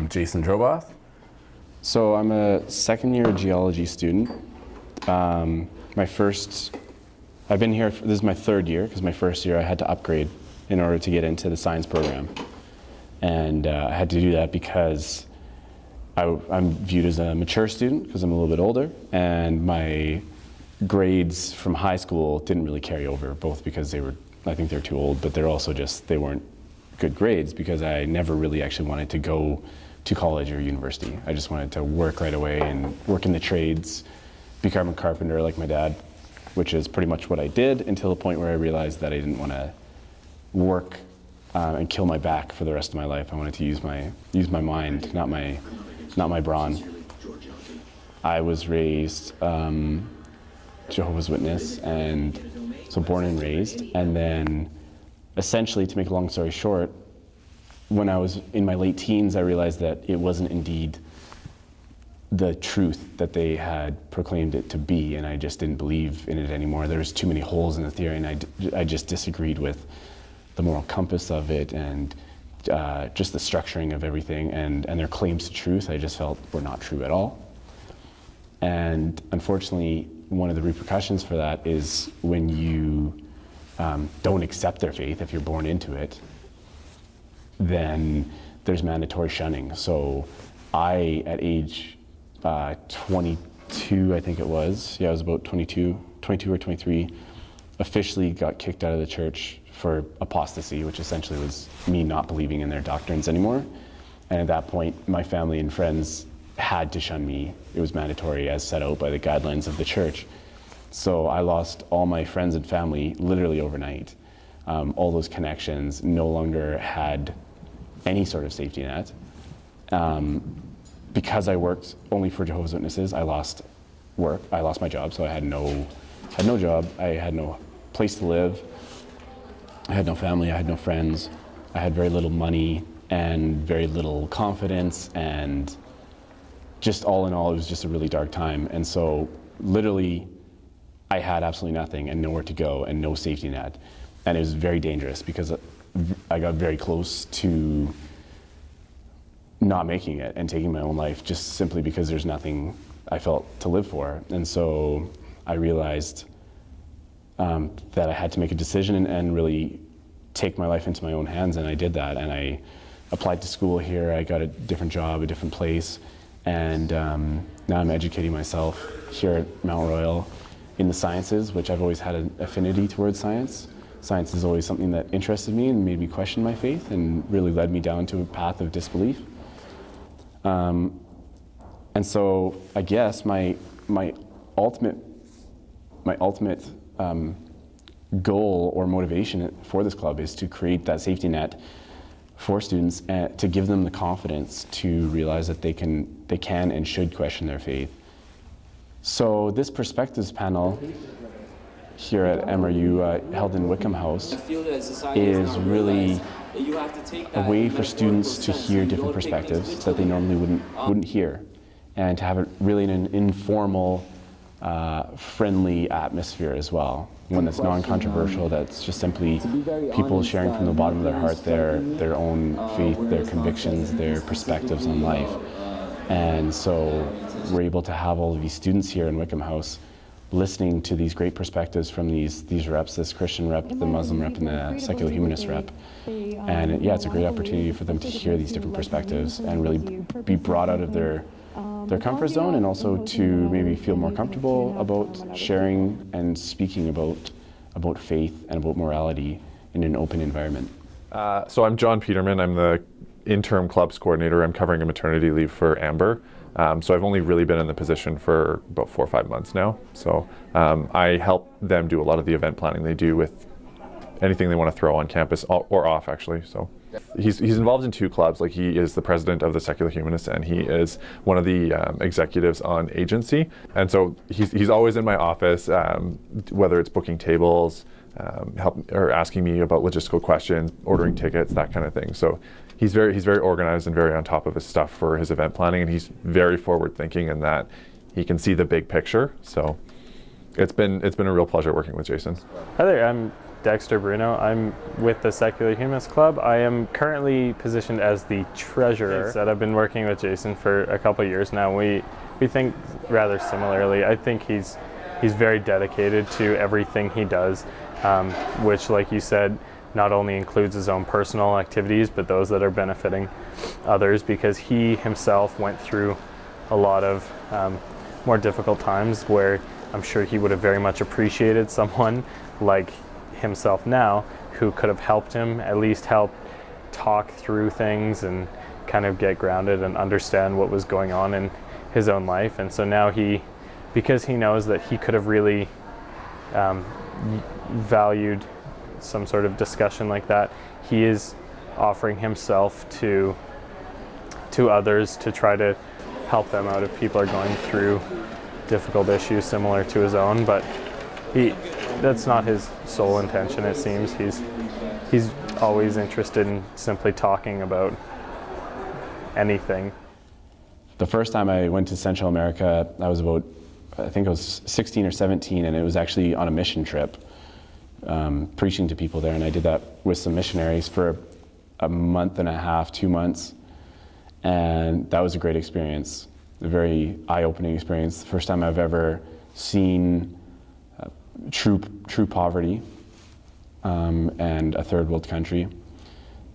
Jason Droboth. So I'm a second-year geology student. I've been here, this is my third year, because my first year I had to upgrade in order to get into the science program. And I had to do that because I'm viewed as a mature student, because I'm a little bit older, and my grades from high school didn't really carry over, both because I think they're too old, but they're also just, they weren't good grades because I never really actually wanted to go to college or university. I just wanted to work right away and work in the trades, become a carpenter like my dad, which is pretty much what I did until the point where I realized that I didn't want to work and kill my back for the rest of my life. I wanted to use my mind, not my brawn. I was raised Jehovah's Witness, and so born and raised, and then essentially, to make a long story short, when I was in my late teens, I realized that it wasn't indeed the truth that they had proclaimed it to be, and I just didn't believe in it anymore. There was too many holes in the theory, and I just disagreed with the moral compass of it and just the structuring of everything, and their claims to truth I just felt were not true at all. And unfortunately, one of the repercussions for that is when you don't accept their faith, if you're born into it, then there's mandatory shunning. So I, at age 22, I think it was, I was about 22 or 23, officially got kicked out of the church for apostasy, which essentially was me not believing in their doctrines anymore. And at that point, my family and friends had to shun me. It was mandatory as set out by the guidelines of the church. So I lost all my friends and family literally overnight. All those connections no longer had any sort of safety net. Because I worked only for Jehovah's Witnesses, I lost work. I lost my job, so I had no job. I had no place to live. I had no family. I had no friends. I had very little money and very little confidence, and just all in all, it was just a really dark time. And so literally, I had absolutely nothing and nowhere to go and no safety net. And it was very dangerous because I got very close to not making it and taking my own life just simply because there's nothing I felt to live for. And so I realized that I had to make a decision and really take my life into my own hands, and I did that. And I applied to school here. I got a different job, a different place, and now I'm educating myself here at Mount Royal in the sciences, which I've always had an affinity towards science. Science is always something that interested me and made me question my faith and really led me down to a path of disbelief. And so I guess my ultimate goal or motivation for this club is to create that safety net for students and to give them the confidence to realize that they can and should question their faith. So this perspectives panel here at MRU, held in Wickham House, is really a way for students to hear different perspectives that they normally wouldn't hear, and to have it really in an informal, friendly atmosphere as well. One that's non-controversial, that's just simply people sharing from the bottom of their heart their own faith, their convictions, their perspectives on life. And so we're able to have all of these students here in Wickham House listening to these great perspectives from these reps, this Christian rep, the Muslim rep, and the secular humanist rep. And yeah, it's a great opportunity for them to hear these different perspectives and really be brought out of their comfort zone, and also to maybe feel more comfortable about sharing and speaking about faith and about morality in an open environment. So I'm John Peterman. I'm the interim clubs coordinator. I'm covering a maternity leave for Amber. So I've only really been in the position for about 4 or 5 months now. So I help them do a lot of the event planning they do with anything they want to throw on campus or off, actually. So he's involved in 2 clubs. Like, he is the president of the Secular Humanists, and he is one of the executives on agency. And so he's always in my office, whether it's booking tables, help or asking me about logistical questions, ordering tickets, that kind of thing. So he's very organized and very on top of his stuff for his event planning, and he's very forward thinking in that he can see the big picture. So It's been a real pleasure working with Jason. Hi there, I'm Dexter Bruno. I'm with the Secular Humanist Club. I am currently positioned as the treasurer. That I've been working with Jason for a couple of years now. We think rather similarly. I think he's very dedicated to everything he does, which, like you said, not only includes his own personal activities, but those that are benefiting others, because he himself went through a lot of more difficult times where I'm sure he would have very much appreciated someone like himself now who could have helped him, at least help talk through things and kind of get grounded and understand what was going on in his own life. And so now because he knows that he could have really valued some sort of discussion like that, he is offering himself to others to try to help them out if people are going through difficult issues similar to his own. But that's not his sole intention, it seems. He's always interested in simply talking about anything. The first time I went to Central America, I was I think I was 16 or 17, and it was actually on a mission trip, preaching to people there. And I did that with some missionaries for a month and a half, 2 months. And that was a great experience, a very eye-opening experience. The first time I've ever seen true poverty and a third world country.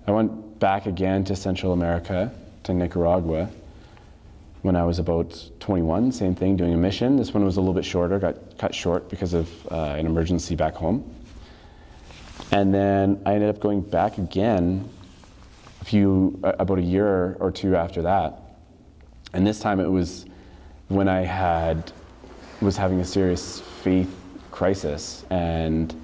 I went back again to Central America, to Nicaragua, when I was about 21, same thing, doing a mission. This one was a little bit shorter, got cut short because of an emergency back home. And then I ended up going back again about a year or two after that. And this time it was when I was having a serious faith crisis and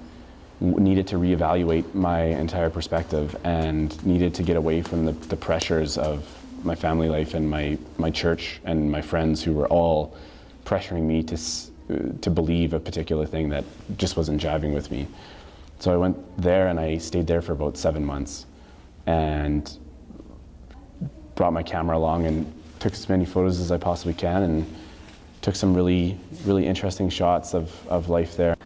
needed to reevaluate my entire perspective and needed to get away from the pressures of my family life and my church and my friends who were all pressuring me to believe a particular thing that just wasn't jiving with me. So I went there and I stayed there for about 7 months and brought my camera along and took as many photos as I possibly can and took some really, really interesting shots of life there.